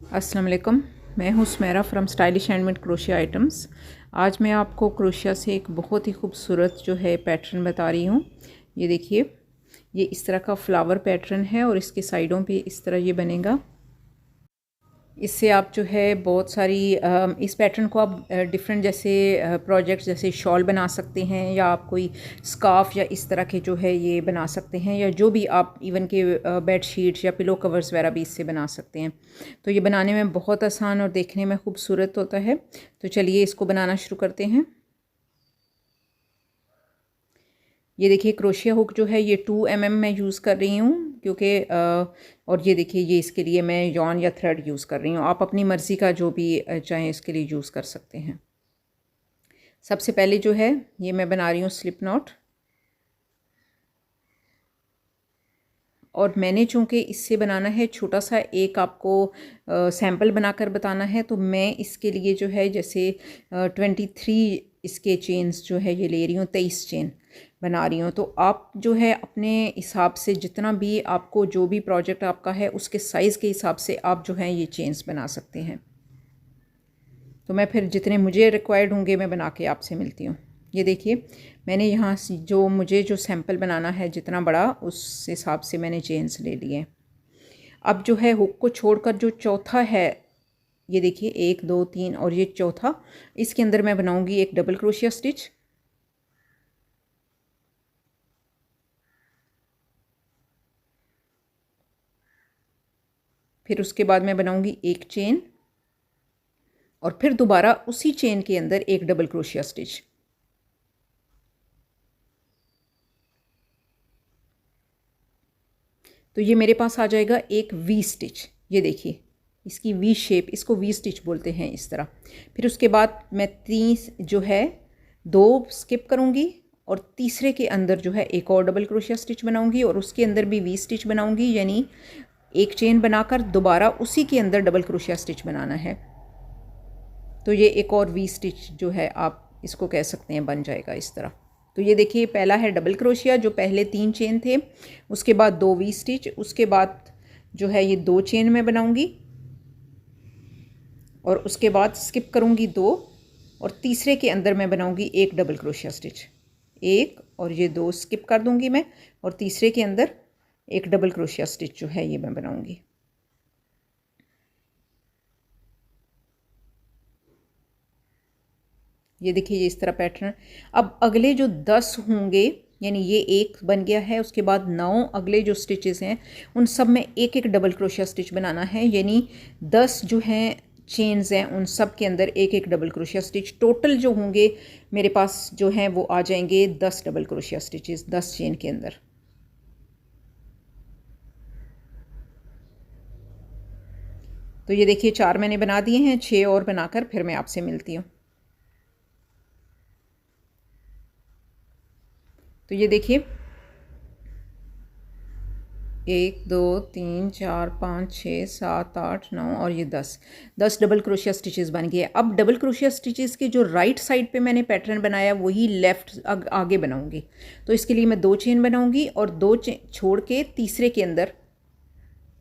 अस्सलाम वालेकुम। मैं हूँ Sumera from stylish handmade crochet items. आज मैं आपको क्रोशिया से एक बहुत ही खूबसूरत जो है पैटर्न बता रही हूँ। ये देखिए, ये इस तरह का फ्लावर पैटर्न है और इसके साइडों पे इस तरह ये बनेगा। इससे आप जो है बहुत सारी इस पैटर्न को आप डिफरेंट जैसे प्रोजेक्ट्स जैसे शॉल बना सकते हैं, या आप कोई स्कार्फ या इस तरह के जो है ये बना सकते हैं, या जो भी आप इवन के बेड शीट्स या पिलो कवर्स वगैरह भी इससे बना सकते हैं। तो ये बनाने में बहुत आसान और देखने में खूबसूरत होता है। तो चलिए इसको बनाना शुरू करते हैं। ये देखिए, क्रोशिया हुक जो है ये 2 mm मैं यूज़ कर रही हूँ, क्योंकि और ये देखिए, ये इसके लिए मैं यॉन या थ्रेड यूज़ कर रही हूँ। आप अपनी मर्ज़ी का जो भी चाहें इसके लिए यूज़ कर सकते हैं। सबसे पहले जो है ये मैं बना रही हूँ स्लिप नॉट, और मैंने चूँकि इससे बनाना है छोटा सा एक आपको सैम्पल बनाकर बताना है, तो मैं इसके लिए जो है जैसे 23 इसके चेन्स जो है ये ले रही हूँ, 23 चेन बना रही हूँ। तो आप जो है अपने हिसाब से जितना भी आपको जो भी प्रोजेक्ट आपका है उसके साइज़ के हिसाब से आप जो है ये चेन्स बना सकते हैं। तो मैं फिर जितने मुझे रिक्वायर्ड होंगे मैं बना के आपसे मिलती हूँ। ये देखिए, मैंने यहाँ से जो मुझे जो सैंपल बनाना है जितना बड़ा, उस हिसाब से मैंने चेन्स ले लिए। अब जो है हुक को छोड़कर जो चौथा है, ये देखिए 1 2 3 और ये चौथा, इसके अंदर मैं बनाऊंगी एक डबल क्रोशिया स्टिच। फिर उसके बाद मैं बनाऊंगी एक चेन, और फिर दोबारा उसी चेन के अंदर एक डबल क्रोशिया स्टिच। तो ये मेरे पास आ जाएगा एक वी स्टिच। ये देखिए, इसकी वी शेप, इसको वी स्टिच बोलते हैं इस तरह। फिर उसके बाद मैं 3 जो है 2 स्किप करूँगी, और तीसरे के अंदर जो है एक और डबल क्रोशिया स्टिच बनाऊँगी, और उसके अंदर भी वी स्टिच बनाऊँगी, यानी एक चेन बनाकर दोबारा उसी के अंदर डबल क्रोशिया स्टिच बनाना है। तो ये एक और वी स्टिच जो है आप इसको कह सकते हैं बन जाएगा इस तरह। तो ये देखिए, पहला है डबल क्रोशिया, जो पहले 3 चेन थे, उसके बाद 2 वी स्टिच, उसके बाद जो है ये 2 चेन मैं बनाऊंगी, और उसके बाद स्किप करूंगी 2, और तीसरे के अंदर मैं बनाऊंगी एक डबल क्रोशिया स्टिच। एक और ये 2 स्किप कर दूंगी मैं, और तीसरे के अंदर एक डबल क्रोशिया स्टिच जो है ये मैं बनाऊंगी। ये देखिए, ये इस तरह पैटर्न। अब अगले जो 10 होंगे, यानी ये एक बन गया है, उसके बाद 9 अगले जो स्टिचेस हैं उन सब में एक एक डबल क्रोशिया स्टिच बनाना है, यानी 10 जो हैं चेन्स हैं उन सब के अंदर एक एक डबल क्रोशिया स्टिच। टोटल जो होंगे मेरे पास जो हैं वो आ जाएंगे 10 डबल क्रोशिया स्टिचेस 10 चेन के अंदर। तो ये देखिए, 4 मैंने बना दिए हैं, 6 और बनाकर फिर मैं आपसे मिलती हूँ। तो ये देखिए, 1 2 3 4 5 6 7 8 9 और ये 10 डबल क्रोशिया स्टिचेस बन गए। अब डबल क्रोशिया स्टिचेस के जो राइट साइड पे मैंने पैटर्न बनाया वही लेफ़्ट आगे बनाऊंगी। तो इसके लिए मैं 2 चेन बनाऊंगी, और 2 चेन छोड़ के तीसरे के अंदर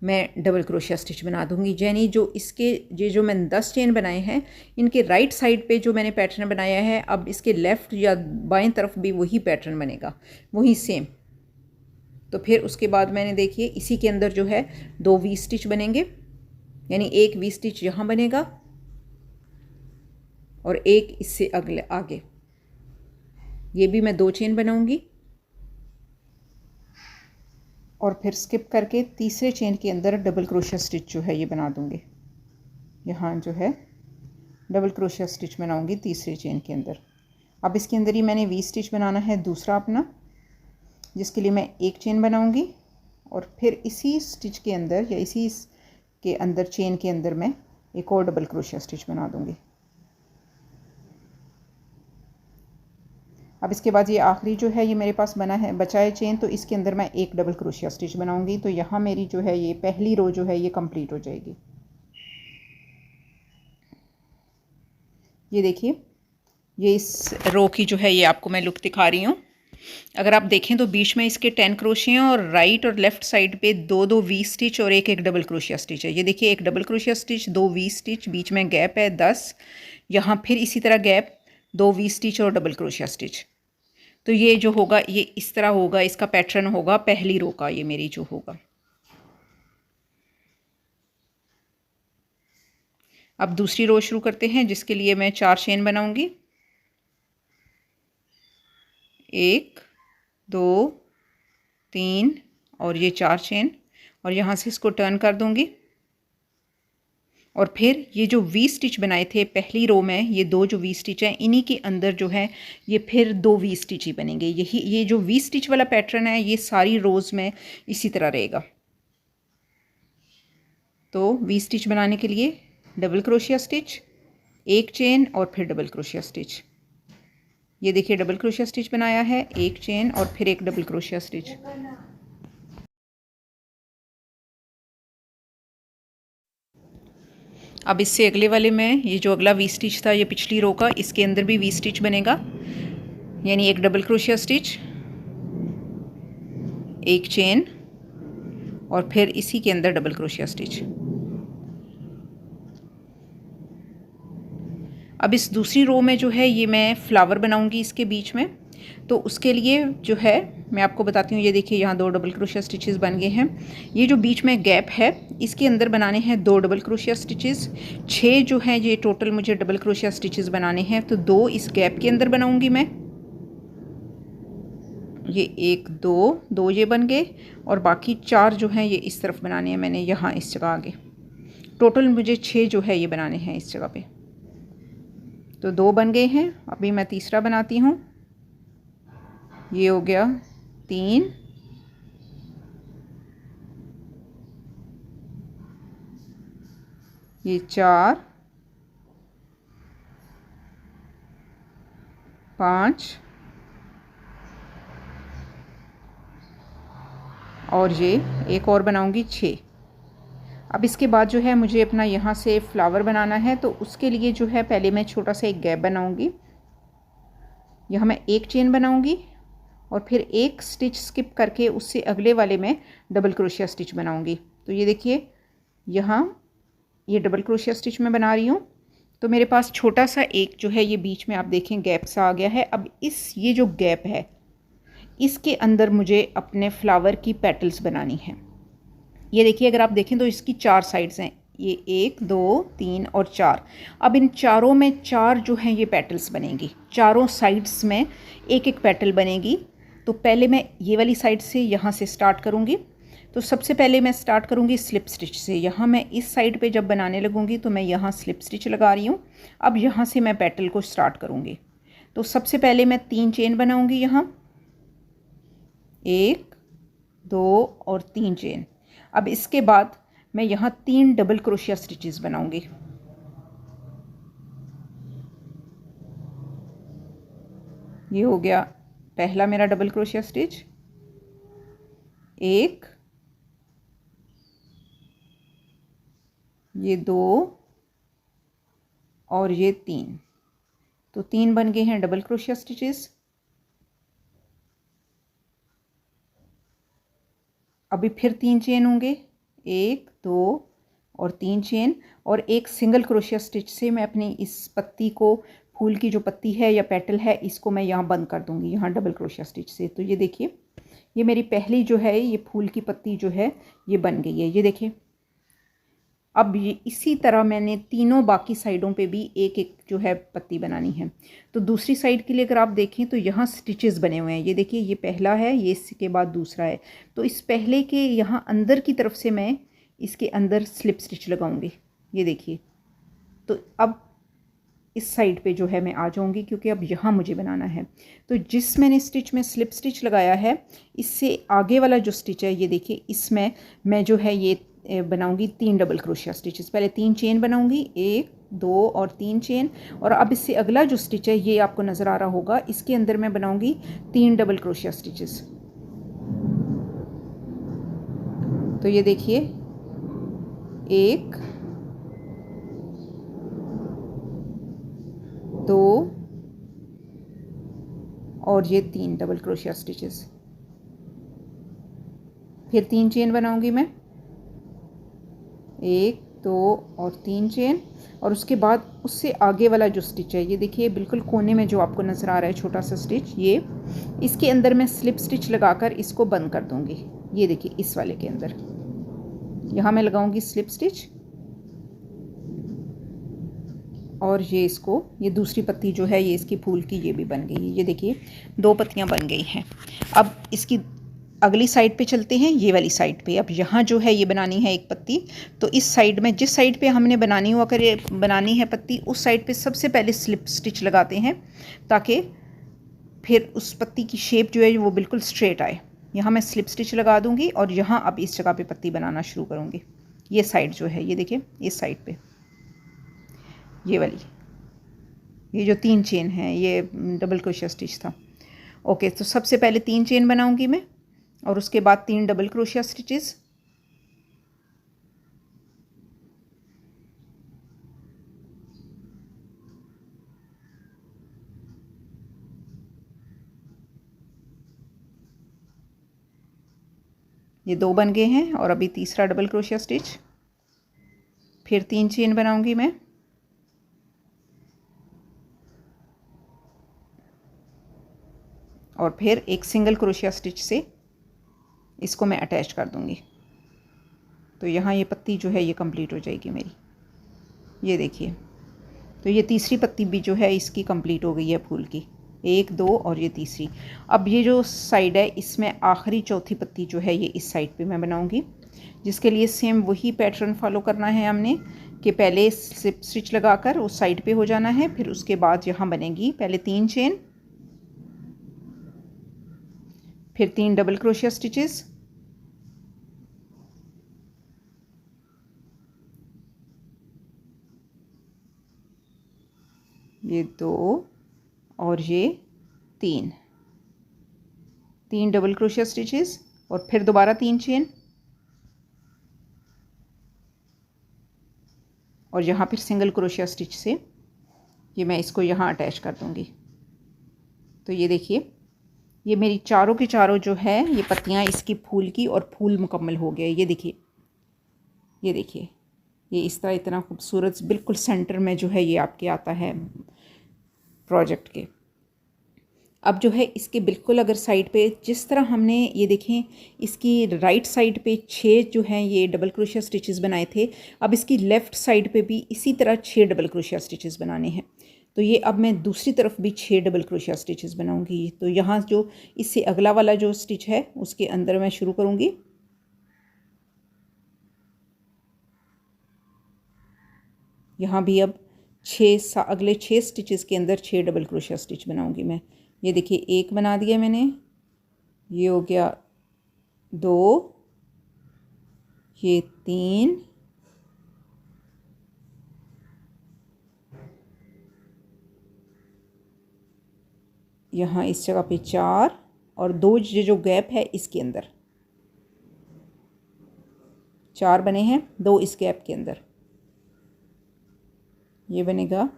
मैं डबल क्रोशिया स्टिच बना दूंगी। यानी जो इसके ये जो मैंने 10 चेन बनाए हैं, इनके राइट साइड पे जो मैंने पैटर्न बनाया है, अब इसके लेफ़्ट या बाएं तरफ भी वही पैटर्न बनेगा, वही सेम। तो फिर उसके बाद मैंने देखिए इसी के अंदर जो है 2 वी स्टिच बनेंगे, यानी एक वी स्टिच यहाँ बनेगा और एक इससे अगले आगे। ये भी मैं 2 चेन बनाऊंगी, और फिर स्किप करके तीसरे चेन के अंदर डबल क्रोशिया स्टिच जो है ये बना दूंगी। यहाँ जो है डबल क्रोशिया स्टिच बनाऊंगी तीसरे चेन के अंदर। अब इसके अंदर ही मैंने वी स्टिच बनाना है दूसरा अपना, जिसके लिए मैं एक चेन बनाऊंगी, और फिर इसी स्टिच के अंदर या इसी के अंदर चेन के अंदर मैं एक और डबल क्रोशिया स्टिच बना दूंगी। अब इसके बाद ये आखिरी जो है ये मेरे पास बना है बचा है चेन, तो इसके अंदर मैं एक डबल क्रोशिया स्टिच बनाऊंगी। तो यहाँ मेरी जो है ये पहली रो जो है ये कंप्लीट हो जाएगी। ये देखिए, ये इस रो की जो है ये आपको मैं लुक दिखा रही हूँ। अगर आप देखें तो बीच में इसके 10 क्रोशिया हैं और राइट और लेफ़्ट साइड पे दो दो वी स्टिच और एक एक डबल क्रोशिया स्टिच है। ये देखिए, एक डबल क्रोशिया स्टिच, दो वी स्टिच, बीच में गैप है 10, यहाँ फिर इसी तरह गैप, दो वी स्टिच और डबल क्रोशिया स्टिच। तो ये जो होगा ये इस तरह होगा, इसका पैटर्न होगा पहली रो का, ये मेरी जो होगा। अब दूसरी रो शुरू करते हैं, जिसके लिए मैं 4 चेन बनाऊंगी। 1 2 3 और ये 4 चेन, और यहाँ से इसको टर्न कर दूंगी। और फिर ये जो वी स्टिच बनाए थे पहली रो में, ये दो जो वी स्टिच हैं, इन्हीं के अंदर जो है ये फिर दो वी स्टिच ही बनेंगे। यही ये जो वी स्टिच वाला पैटर्न है ये सारी रोज़ में इसी तरह रहेगा। तो वी स्टिच बनाने के लिए डबल क्रोशिया स्टिच, एक चेन और फिर डबल क्रोशिया स्टिच। ये देखिए डबल क्रोशिया स्टिच बनाया है, एक चेन और फिर एक डबल क्रोशिया स्टिच। अब इससे अगले वाले में ये जो अगला वी स्टिच था, ये पिछली रो का, इसके अंदर भी वी स्टिच बनेगा, यानी एक डबल क्रोशिया स्टिच, एक चेन और फिर इसी के अंदर डबल क्रोशिया स्टिच। अब इस दूसरी रो में जो है ये मैं फ्लावर बनाऊंगी इसके बीच में। तो उसके लिए जो है मैं आपको बताती हूँ, ये देखिए यहाँ दो डबल क्रोशिया स्टिचेस बन गए हैं। ये जो बीच में गैप है इसके अंदर बनाने हैं दो डबल क्रोशिया स्टिचेस। 6 जो है ये टोटल मुझे डबल क्रोशिया स्टिचेस बनाने हैं, तो दो इस गैप के अंदर बनाऊंगी मैं। ये एक दो ये बन गए, और बाकी 4 जो हैं ये इस तरफ बनाने हैं मैंने, यहाँ इस जगह आगे। टोटल मुझे 6 जो है ये बनाने हैं इस जगह पे। तो 2 बन गए हैं, अभी मैं तीसरा बनाती हूँ। ये हो गया 3, ये 4, 5 और ये एक और बनाऊंगी 6। अब इसके बाद जो है मुझे अपना यहाँ से फ्लावर बनाना है, तो उसके लिए जो है पहले मैं छोटा सा एक गैप बनाऊंगी। यहाँ मैं एक चेन बनाऊंगी और फिर एक स्टिच स्किप करके उससे अगले वाले में डबल क्रोशिया स्टिच बनाऊंगी। तो ये देखिए यहाँ ये डबल क्रोशिया स्टिच मैं बना रही हूँ। तो मेरे पास छोटा सा एक जो है ये बीच में आप देखें गैप सा आ गया है। अब ये जो गैप है इसके अंदर मुझे अपने फ्लावर की पेटल्स बनानी है। ये देखिए अगर आप देखें तो इसकी 4 साइड्स हैं, ये 1 2 3 और 4। अब इन चारों में 4 जो हैं ये पेटल्स बनेंगी, चारों साइड्स में एक एक पेटल बनेगी। तो पहले मैं ये वाली साइड से यहाँ से स्टार्ट करूँगी। तो सबसे पहले मैं स्टार्ट करूँगी स्लिप स्टिच से। यहाँ मैं इस साइड पे जब बनाने लगूँगी तो मैं यहाँ स्लिप स्टिच लगा रही हूँ। अब यहाँ से मैं पेटल को स्टार्ट करूँगी। तो सबसे पहले मैं 3 चेन बनाऊँगी, यहाँ 1 2 और 3 चेन। अब इसके बाद मैं यहाँ 3 डबल क्रोशिया स्टिचेस बनाऊंगी। ये हो गया पहला मेरा डबल क्रोशिया स्टिच, 1, ये 2 और ये 3। तो 3 बन गए हैं डबल क्रोशिया स्टिचेस। अभी फिर 3 चेन होंगे, 1 2 और 3 चेन, और एक सिंगल क्रोशिया स्टिच से मैं अपनी इस पत्ती को, फूल की जो पत्ती है या पेटल है, इसको मैं यहाँ बंद कर दूँगी, यहाँ डबल क्रोशिया स्टिच से। तो ये देखिए ये मेरी पहली जो है ये फूल की पत्ती जो है ये बन गई है, ये देखिए। अब ये इसी तरह मैंने तीनों बाकी साइडों पे भी एक एक जो है पत्ती बनानी है। तो दूसरी साइड के लिए अगर आप देखें तो यहाँ स्टिचेस बने हुए हैं, ये देखिए ये पहला है, ये इसके बाद दूसरा है। तो इस पहले के यहाँ अंदर की तरफ से मैं इसके अंदर स्लिप स्टिच लगाऊंगी, ये देखिए। तो अब इस साइड पे जो है मैं आ जाऊंगी, क्योंकि अब यहाँ मुझे बनाना है। तो जिस मैंने स्टिच में स्लिप स्टिच लगाया है, इससे आगे वाला जो स्टिच है ये देखिए, इसमें मैं जो है ये बनाऊंगी 3 डबल क्रोशिया स्टिचेस। पहले 3 चेन बनाऊंगी, 1 2 और 3 चेन, और अब इससे अगला जो स्टिच है ये आपको नज़र आ रहा होगा, इसके अंदर मैं बनाऊंगी 3 डबल क्रोशिया स्टिचेस। तो ये देखिए 1 2 और ये 3 डबल क्रोशिया स्टिचेस। फिर 3 चेन बनाऊंगी मैं, 1 2 और 3 चेन। और उसके बाद उससे आगे वाला जो स्टिच है, ये देखिए बिल्कुल कोने में जो आपको नज़र आ रहा है छोटा सा स्टिच, ये इसके अंदर मैं स्लिप स्टिच लगाकर इसको बंद कर दूंगी। ये देखिए इस वाले के अंदर यहाँ मैं लगाऊंगी स्लिप स्टिच, और ये इसको, ये दूसरी पत्ती जो है ये इसकी फूल की ये भी बन गई है। ये देखिए 2 पत्तियां बन गई हैं। अब इसकी अगली साइड पे चलते हैं, ये वाली साइड पे। अब यहाँ जो है ये बनानी है एक पत्ती, तो इस साइड में जिस साइड पे हमने बनानी हो, अगर ये बनानी है पत्ती, उस साइड पे सबसे पहले स्लिप स्टिच लगाते हैं ताकि फिर उस पत्ती की शेप जो है वो बिल्कुल स्ट्रेट आए। यहाँ मैं स्लिप स्टिच लगा दूँगी और यहाँ अब इस जगह पे पत्ती बनाना शुरू करूँगी। ये साइड जो है ये देखिए, इस साइड पे ये वाली, ये जो 3 चेन है ये डबल क्रोशिया स्टिच था। ओके, तो सबसे पहले 3 चेन बनाऊँगी मैं और उसके बाद 3 डबल क्रोशिया स्टिचेस। ये 2 बन गए हैं और अभी तीसरा डबल क्रोशिया स्टिच। फिर 3 चेन बनाऊंगी मैं, और फिर एक सिंगल क्रोशिया स्टिच से इसको मैं अटैच कर दूंगी। तो यहाँ ये पत्ती जो है ये कंप्लीट हो जाएगी मेरी। ये देखिए, तो ये तीसरी पत्ती भी जो है इसकी कंप्लीट हो गई है फूल की, 1 2 और ये तीसरी। अब ये जो साइड है इसमें आखिरी चौथी पत्ती जो है ये इस साइड पे मैं बनाऊंगी, जिसके लिए सेम वही पैटर्न फॉलो करना है हमने कि पहले स्लिप स्टिच लगाकर उस साइड पे हो जाना है। फिर उसके बाद यहाँ बनेगी पहले 3 चेन, फिर 3 डबल क्रोशिया स्टिचेस, ये 2 और ये 3 डबल क्रोशिया स्टिचेस, और फिर दोबारा 3 चेन, और यहाँ फिर सिंगल क्रोशिया स्टिच से ये मैं इसको यहाँ अटैच कर दूँगी। तो ये देखिए, ये मेरी चारों की चारों जो है ये पत्तियाँ इसकी फूल की और फूल मुकम्मल हो गए। ये देखिए, ये देखिए, ये इस तरह इतना खूबसूरत बिल्कुल सेंटर में जो है ये आपके आता है प्रोजेक्ट के। अब जो है इसके बिल्कुल अगर साइड पे जिस तरह हमने ये देखें इसकी राइट साइड पे 6 जो हैं ये डबल क्रोशिया स्टिचेस बनाए थे, अब इसकी लेफ़्ट साइड पे भी इसी तरह 6 डबल क्रोशिया स्टिचेस बनाने हैं। तो ये अब मैं दूसरी तरफ भी 6 डबल क्रोशिया स्टिचेस बनाऊंगी। तो यहाँ जो इससे अगला वाला जो स्टिच है उसके अंदर मैं शुरू करूँगी। यहाँ भी अब अगले 6 स्टिचेस के अंदर 6 डबल क्रोशिया स्टिच बनाऊंगी मैं। ये देखिए, 1 बना दिया मैंने, ये हो गया 2, ये 3, यहाँ इस जगह पे 4, और 2 जो गैप है इसके अंदर 4 बने हैं, 2 इस गैप के अंदर, ये बनेगा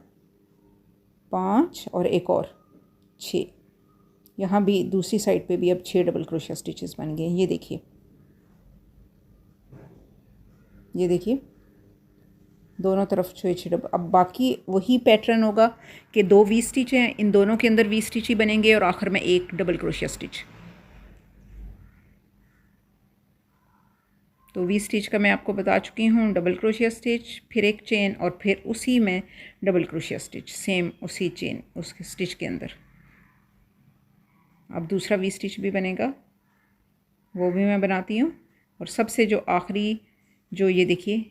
5 और एक और 6। यहाँ भी दूसरी साइड पे भी अब 6 डबल क्रोशिया स्टिचेस बन गए। ये देखिए, ये देखिए दोनों तरफ 6 डबल। अब बाकी वही पैटर्न होगा कि 2 वी स्टिच हैं, इन दोनों के अंदर वी स्टिच ही बनेंगे और आखिर में 1 डबल क्रोशिया स्टिच। तो वी स्टिच का मैं आपको बता चुकी हूँ, डबल क्रोशिया स्टिच, फिर 1 चेन और फिर उसी में डबल क्रोशिया स्टिच, सेम उसी चेन उस स्टिच के अंदर। अब दूसरा वी स्टिच भी बनेगा, वो भी मैं बनाती हूँ। और सबसे जो आखिरी जो ये देखिए,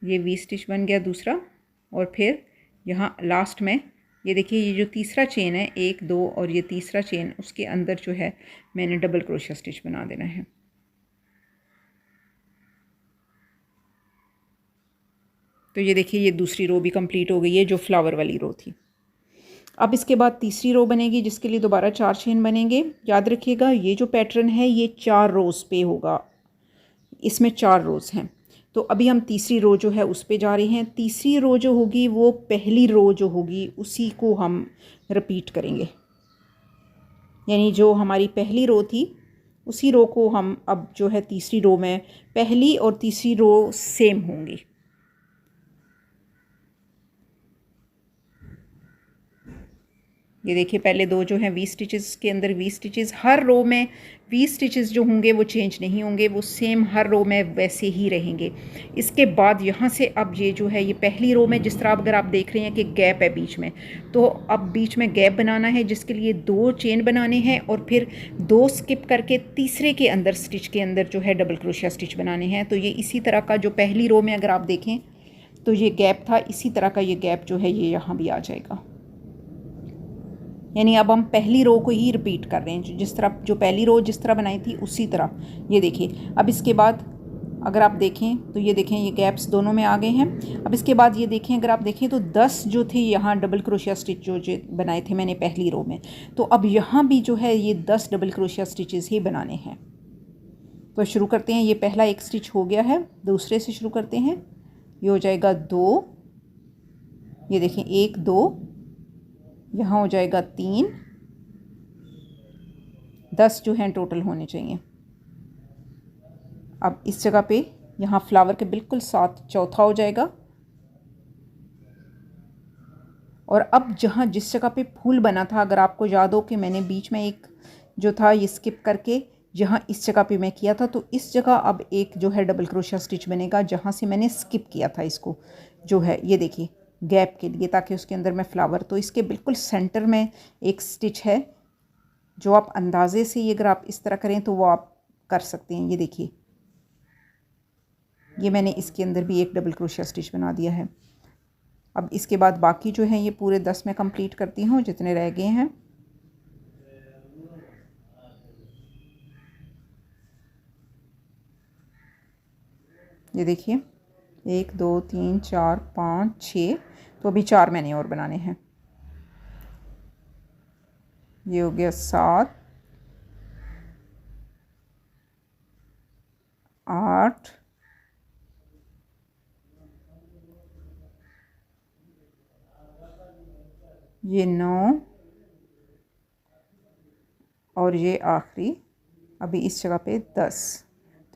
ये वी स्टिच बन गया दूसरा, और फिर यहाँ लास्ट में ये देखिए, ये जो तीसरा चेन है 1 2 और ये तीसरा चेन, उसके अंदर जो है मैंने डबल क्रोशिया स्टिच बना देना है। तो ये देखिए, ये दूसरी रो भी कंप्लीट हो गई है जो फ्लावर वाली रो थी। अब इसके बाद तीसरी रो बनेगी जिसके लिए दोबारा 4 चेन बनेंगे। याद रखिएगा, ये जो पैटर्न है ये 4 रोज़ पे होगा, इसमें 4 रोज़ हैं। तो अभी हम तीसरी रो जो है उस पे जा रहे हैं। तीसरी रो जो होगी वो पहली रो जो होगी उसी को हम रिपीट करेंगे। यानी जो हमारी पहली रो थी उसी रो को हम अब जो है तीसरी रो में, पहली और तीसरी रो सेम होंगी। ये देखिए पहले दो जो हैं वी स्टिचेस के अंदर वी स्टिचेस, हर रो में वी स्टिचेस जो होंगे वो चेंज नहीं होंगे, वो सेम हर रो में वैसे ही रहेंगे। इसके बाद यहाँ से अब ये जो है ये पहली रो में जिस तरह अगर आप देख रहे हैं कि गैप है बीच में, तो अब बीच में गैप बनाना है जिसके लिए 2 चेन बनाने हैं और फिर 2 स्किप करके तीसरे के अंदर स्टिच के अंदर जो है डबल क्रोशिया स्टिच बनाने हैं। तो ये इसी तरह का जो पहली रो में अगर आप देखें तो ये गैप था, इसी तरह का ये गैप जो है ये यहाँ भी आ जाएगा। यानी अब हम पहली रो को ही रिपीट कर रहे हैं, जिस तरह जो पहली रो जिस तरह बनाई थी उसी तरह। ये देखिए अब इसके बाद अगर आप देखें तो ये देखें ये गैप्स दोनों में आ गए हैं। अब इसके बाद ये देखें अगर आप देखें तो 10 जो थे यहाँ डबल क्रोशिया स्टिच जो बनाए थे मैंने पहली रो में, तो अब यहाँ भी जो है ये 10 डबल क्रोशिया स्टिचेस ही बनाने हैं। तो शुरू करते हैं। ये पहला एक स्टिच हो गया है, दूसरे से शुरू करते हैं। ये हो जाएगा 2, ये देखें 1 2, यहाँ हो जाएगा 3, 10 जो हैं टोटल होने चाहिए। अब इस जगह पे यहाँ फ्लावर के बिल्कुल साथ चौथा हो जाएगा। और अब जहाँ जिस जगह पे फूल बना था, अगर आपको याद हो कि मैंने बीच में एक जो था ये स्किप करके जहाँ इस जगह पे मैं किया था, तो इस जगह अब एक जो है डबल क्रोशिया स्टिच बनेगा जहाँ से मैंने स्किप किया था इसको, जो है ये देखिए गैप के लिए, ताकि उसके अंदर मैं फ्लावर, तो इसके बिल्कुल सेंटर में एक स्टिच है जो आप अंदाजे से ये अगर आप इस तरह करें तो वो आप कर सकते हैं। ये देखिए ये मैंने इसके अंदर भी एक डबल क्रोशिया स्टिच बना दिया है। अब इसके बाद बाकी जो है ये पूरे 10 में कंप्लीट करती हूँ जितने रह गए हैं। ये देखिए 1 2 3 4 5 6, तो अभी 4 मैंने और बनाने हैं। ये हो गया 7 8 ये 9 और ये आखिरी अभी इस जगह पे 10।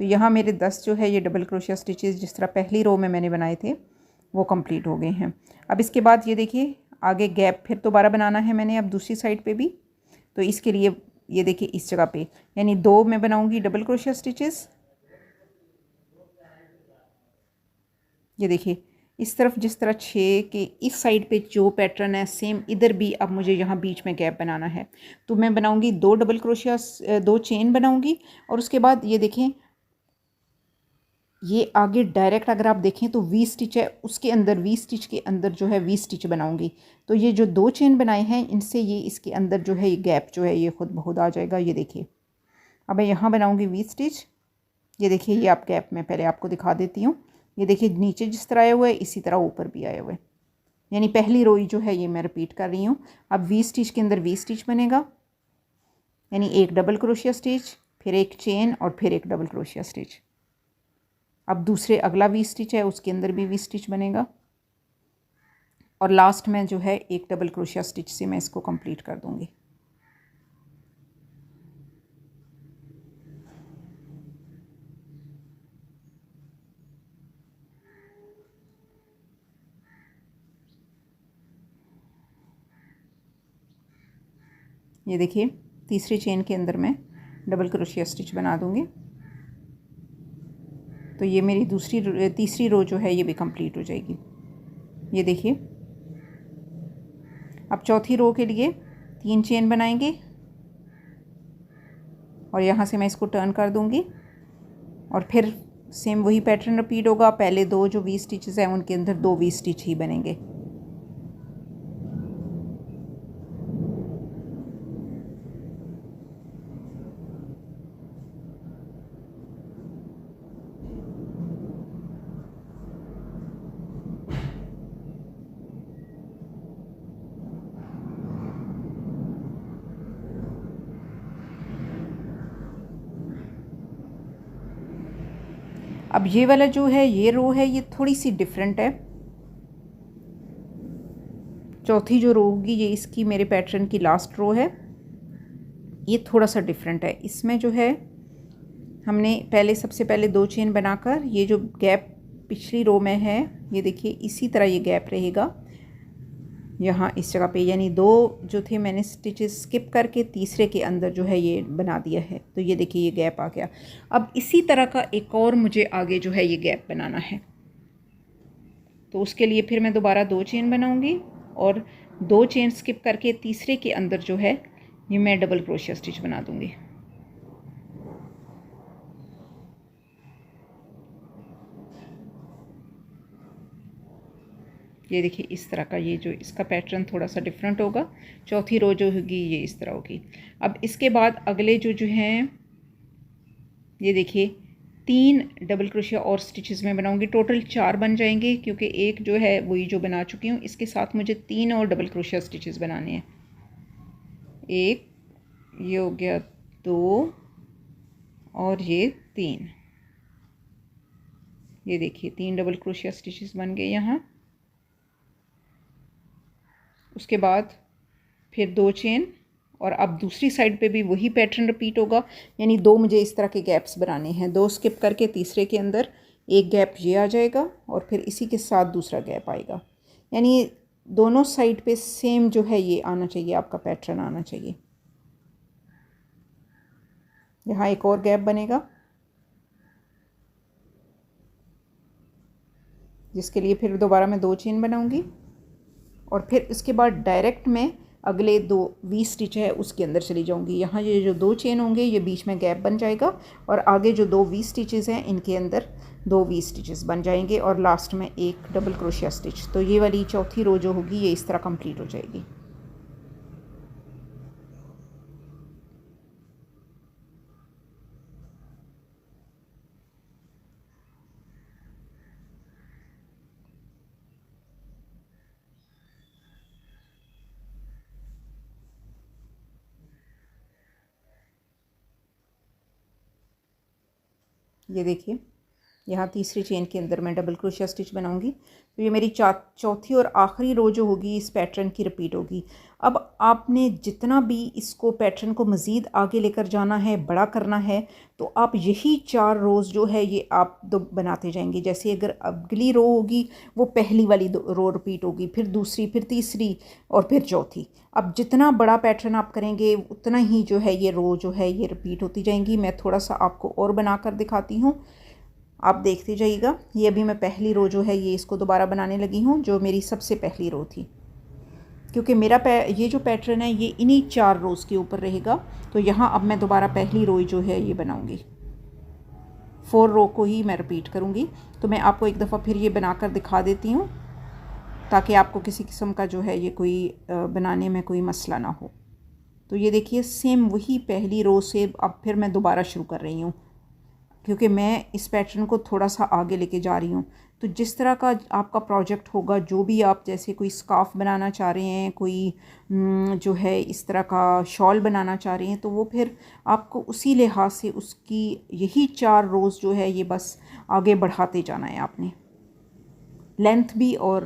तो यहाँ मेरे 10 जो है ये डबल क्रोशिया स्टिचेस जिस तरह पहली रो में मैंने बनाए थे वो कंप्लीट हो गए हैं। अब इसके बाद ये देखिए आगे गैप फिर दोबारा बनाना है मैंने अब दूसरी साइड पे भी। तो इसके लिए ये देखिए इस जगह पे यानी 2 मैं बनाऊंगी डबल क्रोशिया स्टिचेस। ये देखिए इस तरफ जिस तरह 6 के इस साइड पे जो पैटर्न है सेम इधर भी अब मुझे यहाँ बीच में गैप बनाना है। तो मैं बनाऊंगी 2 डबल क्रोशिया 2 चेन बनाऊंगी और उसके बाद ये देखें ये आगे डायरेक्ट अगर आप देखें तो वी स्टिच है, उसके अंदर वी स्टिच के अंदर जो है वी स्टिच बनाऊंगी। तो ये जो 2 चेन बनाए हैं इनसे ये इसके अंदर जो है ये गैप जो है ये खुद ब खुद आ जाएगा। ये देखिए अब मैं यहाँ बनाऊंगी वी स्टिच। ये देखिए ये आप गैप में पहले आपको दिखा देती हूँ। ये देखिए नीचे जिस तरह आया हुआ है इसी तरह ऊपर भी आया हुआ है, यानी पहली रोई जो है ये मैं रिपीट कर रही हूँ। अब वी स्टिच के अंदर वी स्टिच बनेगा, यानी एक डबल क्रोशिया स्टिच, फिर एक चेन और फिर एक डबल क्रोशिया स्टिच। अब दूसरे अगला वी स्टिच है उसके अंदर भी वी स्टिच बनेगा और लास्ट में जो है एक डबल क्रोशिया स्टिच से मैं इसको कंप्लीट कर दूंगी। ये देखिए तीसरी चेन के अंदर मैं डबल क्रोशिया स्टिच बना दूंगी। तो ये मेरी तीसरी रो जो है ये भी कंप्लीट हो जाएगी। ये देखिए अब चौथी रो के लिए 3 चेन बनाएंगे और यहाँ से मैं इसको टर्न कर दूंगी और फिर सेम वही पैटर्न रिपीट होगा। पहले 2 जो वी स्टिचेस हैं उनके अंदर 2 वी स्टिच ही बनेंगे। अब ये वाला जो है ये रो है ये थोड़ी सी डिफरेंट है। चौथी जो रो होगी ये इसकी मेरे पैटर्न की लास्ट रो है। ये थोड़ा सा डिफरेंट है। इसमें जो है हमने सबसे पहले 2 चेन बनाकर ये जो गैप पिछली रो में है, ये देखिए इसी तरह ये गैप रहेगा यहाँ इस जगह पे, यानी 2 जो थे मैंने स्टिचेस स्किप करके तीसरे के अंदर जो है ये बना दिया है। तो ये देखिए ये गैप आ गया। अब इसी तरह का एक और मुझे आगे जो है ये गैप बनाना है। तो उसके लिए फिर मैं दोबारा 2 चेन बनाऊंगी और 2 चेन स्किप करके तीसरे के अंदर जो है ये मैं डबल क्रोशिया स्टिच बना दूंगी। ये देखिए इस तरह का ये जो इसका पैटर्न थोड़ा सा डिफरेंट होगा। चौथी रो जो होगी ये इस तरह होगी। अब इसके बाद अगले जो हैं ये देखिए 3 डबल क्रोशिया और स्टिचेस में बनाऊंगी। टोटल 4 बन जाएंगे क्योंकि एक जो है वही जो बना चुकी हूँ, इसके साथ मुझे 3 और डबल क्रोशिया स्टिचेस बनाने हैं। एक ये हो गया, 2 और ये 3। ये देखिए 3 डबल क्रोशिया स्टिचेस बन गए यहाँ। उसके बाद फिर 2 चेन और अब दूसरी साइड पे भी वही पैटर्न रिपीट होगा, यानी 2 मुझे इस तरह के गैप्स बनाने हैं। 2 स्किप करके तीसरे के अंदर एक गैप ये आ जाएगा और फिर इसी के साथ दूसरा गैप आएगा, यानी दोनों साइड पे सेम जो है ये आना चाहिए, आपका पैटर्न आना चाहिए। यहाँ एक और गैप बनेगा जिसके लिए फिर दोबारा मैं 2 चेन बनाऊंगी और फिर इसके बाद डायरेक्ट मैं अगले 2 वी स्टिच है उसके अंदर चली जाऊंगी। यहाँ ये जो 2 चेन होंगे ये बीच में गैप बन जाएगा और आगे जो 2 वी स्टिचेस हैं इनके अंदर 2 वी स्टिचेस बन जाएंगे और लास्ट में एक डबल क्रोशिया स्टिच। तो ये वाली चौथी रो जो होगी ये इस तरह कंप्लीट हो जाएगी। ये देखिए यहाँ तीसरी चेन के अंदर मैं डबल क्रोशिया स्टिच बनाऊंगी। तो ये मेरी चौथी और आखिरी रो जो होगी इस पैटर्न की रिपीट होगी। अब आपने जितना भी इसको पैटर्न को मज़ीद आगे लेकर जाना है, बड़ा करना है, तो आप यही 4 रोज़ जो है ये आप बनाते जाएंगे। जैसे अगर अगली रो होगी वो पहली वाली रो रिपीट होगी, फिर दूसरी, फिर तीसरी और फिर चौथी। अब जितना बड़ा पैटर्न आप करेंगे उतना ही जो है ये रो जो है ये रिपीट होती जाएंगी। मैं थोड़ा सा आपको और बना कर दिखाती हूँ, आप देखते जाइएगा। ये अभी मैं पहली रो जो है ये इसको दोबारा बनाने लगी हूँ, जो मेरी सबसे पहली रो थी, क्योंकि मेरा ये जो पैटर्न है ये इन्हीं 4 रोज़ के ऊपर रहेगा। तो यहाँ अब मैं दोबारा पहली रो जो है ये बनाऊँगी, 4 रो को ही मैं रिपीट करूँगी। तो मैं आपको एक दफ़ा फिर ये बनाकर दिखा देती हूँ ताकि आपको किसी किस्म का जो है ये कोई बनाने में कोई मसला ना हो। तो ये देखिए सेम वही पहली रो से अब फिर मैं दोबारा शुरू कर रही हूँ, क्योंकि मैं इस पैटर्न को थोड़ा सा आगे लेके जा रही हूँ। तो जिस तरह का आपका प्रोजेक्ट होगा, जो भी आप जैसे कोई स्कार्फ बनाना चाह रहे हैं, कोई जो है इस तरह का शॉल बनाना चाह रहे हैं, तो वो फिर आपको उसी लिहाज से उसकी यही 4 रोज़ जो है ये बस आगे बढ़ाते जाना है आपने। लेंथ भी और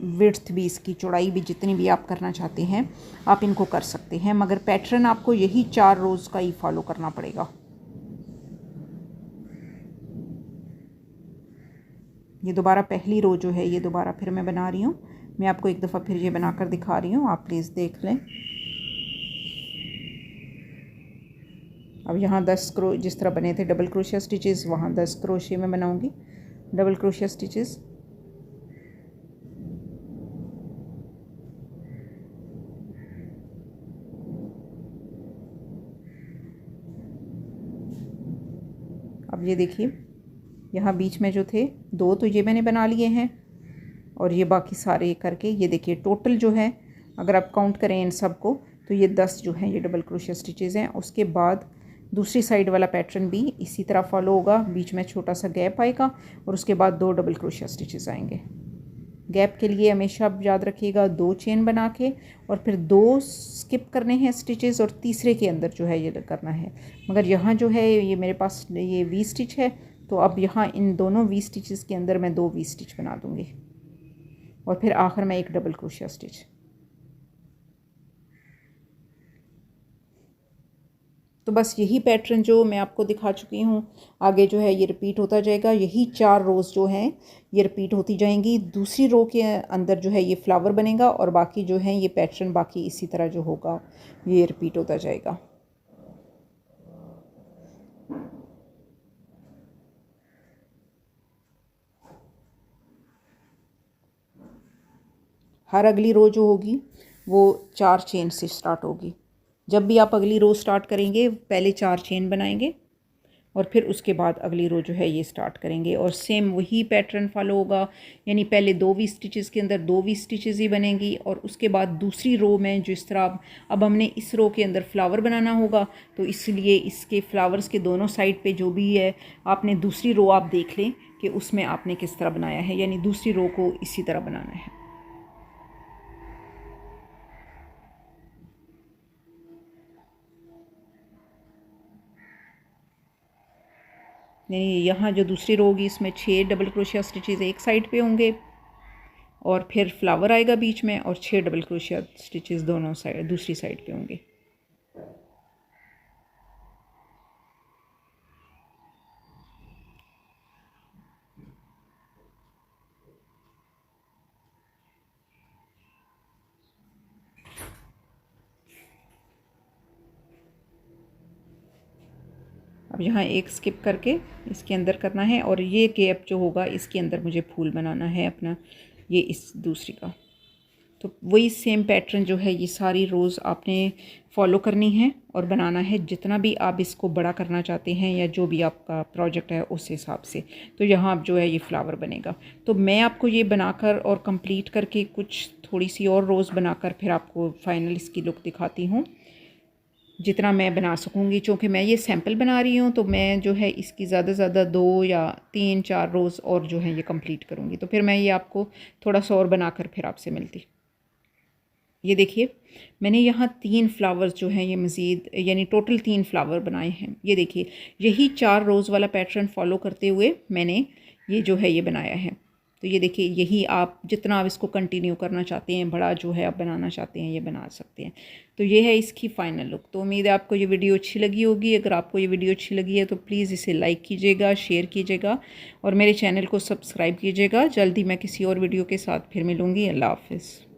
विड्थ भी, इसकी चौड़ाई भी जितनी भी आप करना चाहते हैं आप इनको कर सकते हैं, मगर पैटर्न आपको यही 4 रोज़ का ही फॉलो करना पड़ेगा। ये दोबारा पहली रो जो है ये दोबारा फिर मैं बना रही हूँ। मैं आपको एक दफ़ा फिर ये बनाकर दिखा रही हूँ, आप प्लीज़ देख लें। अब यहाँ 10 जिस तरह बने थे डबल क्रोशिया स्टिचेस, वहाँ 10 क्रोशिया में बनाऊँगी डबल क्रोशिया स्टिचेस। अब ये देखिए यहाँ बीच में जो थे 2 तो ये मैंने बना लिए हैं और ये बाकी सारे करके ये देखिए टोटल जो है अगर आप काउंट करें इन सब को तो ये 10 जो हैं ये डबल क्रोशिया स्टिचेस हैं। उसके बाद दूसरी साइड वाला पैटर्न भी इसी तरह फॉलो होगा, बीच में छोटा सा गैप आएगा और उसके बाद 2 डबल क्रोशिया स्टिचेस आएंगे। गैप के लिए हमेशा आप याद रखिएगा 2 चेन बना के और फिर 2 स्किप करने हैं स्टिचेस और तीसरे के अंदर जो है ये करना है। मगर यहाँ जो है ये मेरे पास ये वी स्टिच है, तो अब यहाँ इन दोनों वी स्टिचेस के अंदर मैं 2 वी स्टिच बना दूँगी और फिर आखिर में एक डबल क्रोशिया स्टिच। तो बस यही पैटर्न जो मैं आपको दिखा चुकी हूँ, आगे जो है ये रिपीट होता जाएगा। यही 4 रोज़ जो हैं ये रिपीट होती जाएंगी। दूसरी रो के अंदर जो है ये फ्लावर बनेगा और बाकी जो है ये पैटर्न बाकी इसी तरह जो होगा ये रिपीट होता जाएगा। हर अगली रो जो होगी वो 4 चेन से स्टार्ट होगी। जब भी आप अगली रो स्टार्ट करेंगे पहले 4 चेन बनाएंगे और फिर उसके बाद अगली रो जो है ये स्टार्ट करेंगे और सेम वही पैटर्न फॉलो होगा। यानी पहले 2 वी स्टिचेस के अंदर 2 वी स्टिचेस ही बनेंगी और उसके बाद दूसरी रो में जिस तरह अब हमने इस रो के अंदर फ्लावर बनाना होगा, तो इसलिए इसके फ्लावर्स के दोनों साइड पे जो भी है आपने दूसरी रो आप देख लें कि उसमें आपने किस तरह बनाया है, यानी दूसरी रो को इसी तरह बनाना है। यानी यहाँ जो दूसरी रो होगी इसमें 6 डबल क्रोशिया स्टिचेस एक साइड पे होंगे और फिर फ्लावर आएगा बीच में और 6 डबल क्रोशिया स्टिचेस दोनों साइड दूसरी साइड पे होंगे। अब यहाँ एक स्किप करके इसके अंदर करना है और ये गैप जो होगा इसके अंदर मुझे फूल बनाना है अपना, ये इस दूसरी का। तो वही सेम पैटर्न जो है ये सारी रोज़ आपने फॉलो करनी है और बनाना है, जितना भी आप इसको बड़ा करना चाहते हैं या जो भी आपका प्रोजेक्ट है उस हिसाब से। तो यहाँ अब जो है ये फ्लावर बनेगा। तो मैं आपको ये बनाकर और कंप्लीट करके कुछ थोड़ी सी और रोज़ बनाकर फिर आपको फाइनल इसकी लुक दिखाती हूँ, जितना मैं बना सकूँगी। चूँकि मैं ये सैम्पल बना रही हूँ तो मैं जो है इसकी ज़्यादा से ज़्यादा 2 या 3-4 रोज़ और जो है ये कंप्लीट करूँगी। तो फिर मैं ये आपको थोड़ा सा और बनाकर फिर आपसे मिलती। ये देखिए मैंने यहाँ 3 फ्लावर्स जो हैं ये मज़ीद यानी टोटल 3 फ्लावर बनाए हैं। ये देखिए यही 4 रोज़ वाला पैटर्न फॉलो करते हुए मैंने ये जो है ये बनाया है। तो ये देखिए यही आप जितना आप इसको कंटिन्यू करना चाहते हैं, बड़ा जो है आप बनाना चाहते हैं ये बना सकते हैं। तो ये है इसकी फ़ाइनल लुक। तो उम्मीद है आपको ये वीडियो अच्छी लगी होगी। अगर आपको ये वीडियो अच्छी लगी है तो प्लीज़ इसे लाइक कीजिएगा, शेयर कीजिएगा और मेरे चैनल को सब्सक्राइब कीजिएगा। जल्दी मैं किसी और वीडियो के साथ फिर मिलूँगी। अल्लाह हाफ़िज़।